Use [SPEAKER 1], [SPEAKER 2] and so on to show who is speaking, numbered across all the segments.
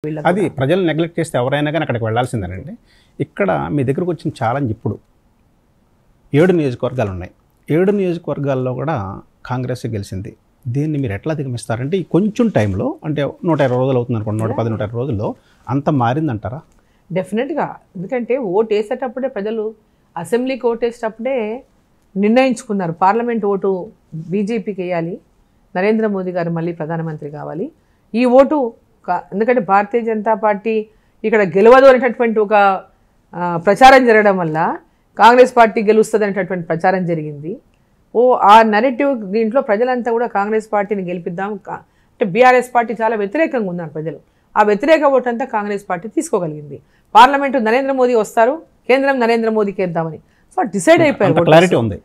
[SPEAKER 1] అది ప్రజలు నెగ్లెక్ట్ చేస్తే ఎవరైనా కానీ అక్కడికి వెళ్ళాల్సిందేనండి. ఇక్కడ మీ దగ్గరకు వచ్చిన ఛాలెంజ్ ఇప్పుడు 7 నియోజకవర్గాలు ఉన్నాయి. 7 నియోజకవర్గాల్లో కూడా కాంగ్రెస్ గెలిచింది. దీన్ని మీరు ఎట్లా అధిగమిస్తారంటే ఈ కొంచెం టైంలో అంటే 120 రోజులు అవుతుంది అనుకోండి, 110, 120 రోజుల్లో అంత మారిందంటారా?
[SPEAKER 2] డెఫినెట్గా. ఎందుకంటే ఓటు వేసేటప్పుడే ప్రజలు అసెంబ్లీకి ఓటు వేసేటప్పుడే నిర్ణయించుకున్నారు పార్లమెంట్ ఓటు బీజేపీకి వేయాలి, నరేంద్ర మోదీ గారు మళ్ళీ ప్రధానమంత్రి కావాలి. ఈ ఓటు ఎందుకంటే భారతీయ జనతా పార్టీ ఇక్కడ గెలవదు అనేటటువంటి ఒక ప్రచారం జరగడం వల్ల కాంగ్రెస్ పార్టీ గెలుస్తుంది అనేటటువంటి ప్రచారం జరిగింది. ఆ నెరేటివ్ దీంట్లో ప్రజలంతా కూడా కాంగ్రెస్ పార్టీని గెలిపిద్దాం అంటే బీఆర్ఎస్ పార్టీ చాలా వ్యతిరేకంగా ఉన్నారు ప్రజలు. ఆ వ్యతిరేక ఓటు అంతా కాంగ్రెస్ పార్టీ తీసుకోగలిగింది. పార్లమెంటు నరేంద్ర మోదీ వస్తారు, కేంద్రం నరేంద్ర మోదీకి వేద్దామని సో డిసైడ్ అయిపోయారు.
[SPEAKER 1] క్లారిటీ ఉంది,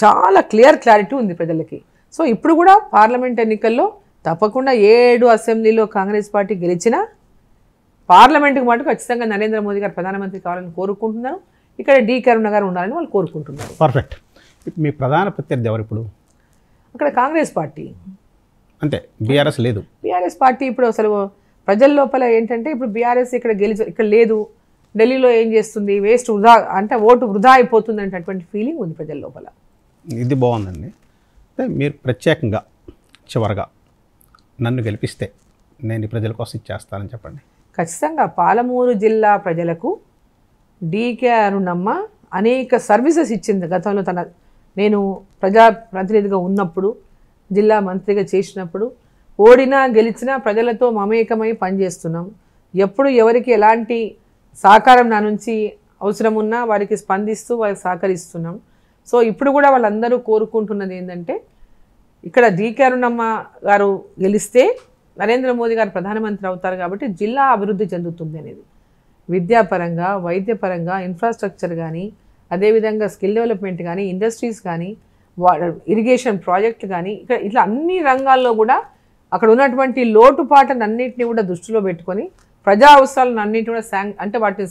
[SPEAKER 2] చాలా క్లారిటీ ఉంది ప్రజలకి. సో ఇప్పుడు కూడా పార్లమెంట్ ఎన్నికల్లో తప్పకుండా 7 అసెంబ్లీలో కాంగ్రెస్ పార్టీ గెలిచినా పార్లమెంట్కి మటుకు ఖచ్చితంగా నరేంద్ర మోదీ గారు ప్రధానమంత్రి కావాలని కోరుకుంటున్నారు. ఇక్కడ డి కరుణ గారు ఉండాలని వాళ్ళు కోరుకుంటున్నారు.
[SPEAKER 1] పర్ఫెక్ట్. మీ ప్రధాన ప్రత్యర్థి ఎవరు ఇప్పుడు?
[SPEAKER 2] అక్కడ కాంగ్రెస్ పార్టీ
[SPEAKER 1] అంతే, బీఆర్ఎస్ లేదు.
[SPEAKER 2] బీఆర్ఎస్ పార్టీ ఇప్పుడు అసలు ప్రజల లోపల ఏంటంటే ఇప్పుడు బీఆర్ఎస్ ఇక్కడ లేదు, ఢిల్లీలో ఏం చేస్తుంది, వేస్ట్ వృధా అంటే ఓటు వృధా అయిపోతుంది అనేటటువంటి ఫీలింగ్ ఉంది ప్రజల లోపల.
[SPEAKER 1] ఇది బాగుందండి. అంటే మీరు ప్రత్యేకంగా చివరగా నన్ను గెలిపిస్తే నేను ఈ ప్రజల కోసం ఇచ్చేస్తానని చెప్పండి.
[SPEAKER 2] ఖచ్చితంగా పాలమూరు జిల్లా ప్రజలకు డీకే అరుణమ్మ అనేక సర్వీసెస్ ఇచ్చింది. గతంలో నేను ప్రజాప్రతినిధిగా ఉన్నప్పుడు, జిల్లా మంత్రిగా చేసినప్పుడు, ఓడినా గెలిచినా ప్రజలతో మమేకమై పనిచేస్తున్నాం. ఎప్పుడు ఎవరికి ఎలాంటి సహకారం నా నుంచి అవసరం ఉన్నా వారికి స్పందిస్తూ వారికి సహకరిస్తున్నాం. సో ఇప్పుడు కూడా వాళ్ళందరూ కోరుకుంటున్నది ఏంటంటే ఇక్కడ డీకే అరుణమ్మ గారు గెలిస్తే నరేంద్ర మోదీ గారు ప్రధానమంత్రి అవుతారు కాబట్టి జిల్లా అభివృద్ధి చెందుతుంది అనేది. విద్యాపరంగా, వైద్యపరంగా, ఇన్ఫ్రాస్ట్రక్చర్ కానీ, అదేవిధంగా స్కిల్ డెవలప్మెంట్ కానీ, ఇండస్ట్రీస్ కానీ, ఇరిగేషన్ ప్రాజెక్టులు కానీ, ఇక్కడ ఇట్లా అన్ని రంగాల్లో కూడా అక్కడ ఉన్నటువంటి లోటుపాట్లను అన్నింటినీ కూడా దృష్టిలో పెట్టుకొని ప్రజా అవసరాలను అన్నింటినీ కూడా అంటే వాటిని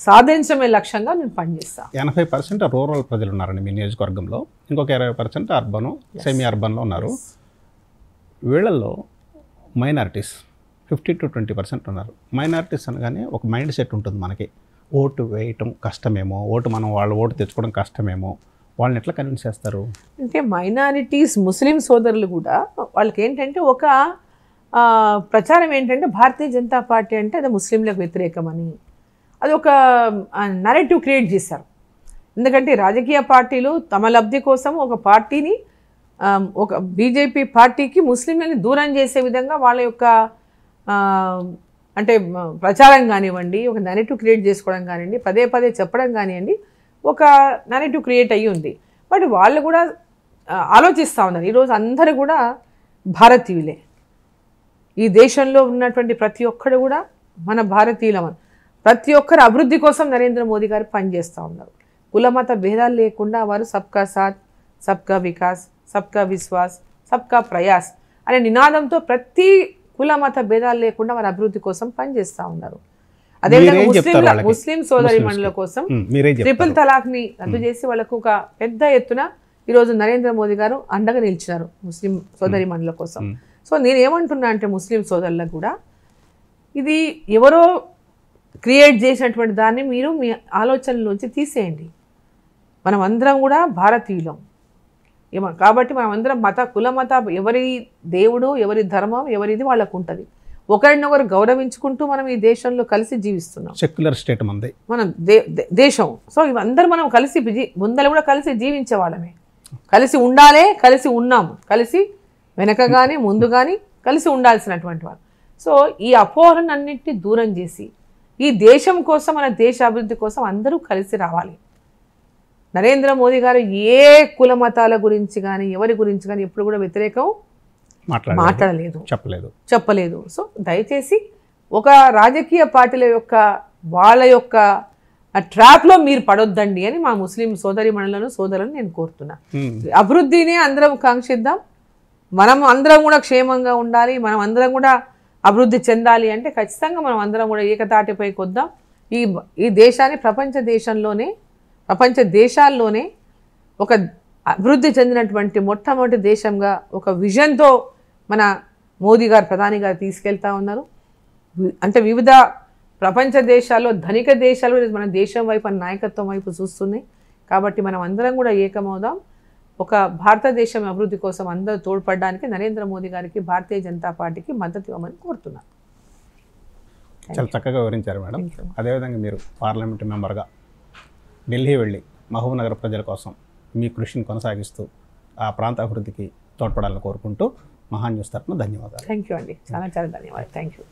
[SPEAKER 2] సాధించమే లక్ష్యంగా నేను పనిచేస్తాను.
[SPEAKER 1] 80% రూరల్ ప్రజలు ఉన్నారండి మీ నియోజకవర్గంలో, ఇంకొక 20% అర్బను, సెమీ అర్బన్లో ఉన్నారు. వీళ్ళల్లో మైనారిటీస్ 50 to 20% ఉన్నారు. మైనారిటీస్ అనగానే ఒక మైండ్ సెట్ ఉంటుంది మనకి, ఓటు వేయటం కష్టమేమో, మనం వాళ్ళ ఓటు తెచ్చుకోవడం కష్టమేమో, వాళ్ళని ఎట్లా కన్విన్స్ చేస్తారు
[SPEAKER 2] అంటే మైనారిటీస్ ముస్లిం సోదరులు కూడా వాళ్ళకి ఏంటంటే ఒక ప్రచారం ఏంటంటే భారతీయ జనతా పార్టీ అంటే అది ముస్లింలకు వ్యతిరేకమని అది ఒక నరేటివ్ క్రియేట్ చేశారు. ఎందుకంటే రాజకీయ పార్టీలు తమ లబ్ధి కోసం ఒక పార్టీని ఒక బీజేపీ పార్టీకి ముస్లింలని దూరం చేసే విధంగా వాళ్ళ యొక్క అంటే ప్రచారం కానివ్వండి, ఒక నెరేటివ్ క్రియేట్ చేసుకోవడం కానివ్వండి, పదే పదే చెప్పడం కానివ్వండి, ఒక నెరేటివ్ క్రియేట్ అయ్యి ఉంది. బట్ వాళ్ళు కూడా ఆలోచిస్తూ ఉన్నారు ఈరోజు అందరూ కూడా భారతీయులే, ఈ దేశంలో ఉన్నటువంటి ప్రతి ఒక్కరు కూడా మన భారతీయుల, ప్రతి ఒక్కరు అభివృద్ధి కోసం నరేంద్ర మోదీ గారు పనిచేస్తూ ఉన్నారు. కులమత భేదాలు లేకుండా వారు సబ్కా సాత్, సబ్కా వికాస్, సబ్కా విశ్వాస్, సబ్కా ప్రయాస్ అనే నినాదంతో ప్రతి కుల మత భేదాలు లేకుండా వారు అభివృద్ధి కోసం పనిచేస్తూ ఉన్నారు. అదేవిధంగా ముస్లిం సోదరి మండల కోసం ట్రిపుల్ తలాక్ని రద్దు చేసి వాళ్ళకు ఒక పెద్ద ఎత్తున ఈరోజు నరేంద్ర మోదీ గారు అండగా నిలిచినారు ముస్లిం సోదరి మండల కోసం. సో నేనేమంటున్నా అంటే ముస్లిం సోదరులకు కూడా ఇది ఎవరో క్రియేట్ చేసినటువంటి దాన్ని మీరు మీ ఆలోచనలోంచి తీసేయండి. మనం అందరం కూడా భారతీయులం కాబట్టి మనం అందరం కులమత ఎవరి దేవుడు, ఎవరి ధర్మం, ఎవరిది వాళ్ళకు ఉంటుంది. ఒకరినొకరు గౌరవించుకుంటూ మనం ఈ దేశంలో కలిసి జీవిస్తున్నాం.
[SPEAKER 1] సెక్యులర్ స్టేట్
[SPEAKER 2] మనం దేశం. సో ఇవందరూ మనం కలిసి ముందర కూడా కలిసి జీవించే వాళ్ళమే, కలిసి ఉండాలి, కలిసి ఉన్నాము, కలిసి వెనక కానీ ముందు కానీ కలిసి ఉండాల్సినటువంటి వాళ్ళు. సో ఈ అపోహలను అన్నింటినీ దూరం చేసి ఈ దేశం కోసం, మన దేశ అభివృద్ధి కోసం అందరూ కలిసి రావాలి. నరేంద్ర మోదీ గారు ఏ కుల మతాల గురించి కానీ ఎవరి గురించి కానీ ఎప్పుడు కూడా వ్యతిరేకం మాట్లాడలేదు, చెప్పలేదు. సో దయచేసి ఒక రాజకీయ పార్టీల యొక్క వాళ్ళ యొక్క ట్రాప్లో మీరు పడొద్దండి అని మా ముస్లిం సోదరి సోదరులను నేను కోరుతున్నా. అభివృద్ధిని అందరం కాంక్షిద్దాం, మనం అందరం కూడా క్షేమంగా ఉండాలి, మనం అందరం కూడా అభివృద్ధి చెందాలి అంటే ఖచ్చితంగా మనం అందరం కూడా ఏకతాటిపై కొద్దాం. ఈ దేశాన్ని ప్రపంచ దేశాల్లోనే ఒక అభివృద్ధి చెందినటువంటి మొట్టమొదటి దేశంగా ఒక విజన్తో మన మోదీ గారు, ప్రధాని గారు తీసుకెళ్తా ఉన్నారు. అంటే వివిధ ప్రపంచ దేశాల్లో ధనిక దేశాలు కూడా మన దేశం వైపు మన నాయకత్వం వైపు చూస్తున్నాయి. కాబట్టి మనం అందరం కూడా ఏకమవుదాం. ఒక భారతదేశం అభివృద్ధి కోసం అందరూ తోడ్పడడానికి నరేంద్ర మోదీ గారికి, భారతీయ జనతా పార్టీకి మద్దతు ఇవ్వమని కోరుతున్నాను.
[SPEAKER 1] చాలా చక్కగా వివరించారు మేడం. అదేవిధంగా మీరు పార్లమెంటు మెంబర్గా ఢిల్లీ వెళ్ళి మహబూబ్ నగర్ ప్రజల కోసం మీ కృషిని కొనసాగిస్తూ ఆ ప్రాంత అభివృద్ధికి తోడ్పడాలని కోరుకుంటూ మహా న్యూస్ తరఫున ధన్యవాదాలు.
[SPEAKER 2] థ్యాంక్ యూ అండి. చాలా చాలా ధన్యవాదాలు. Thank you.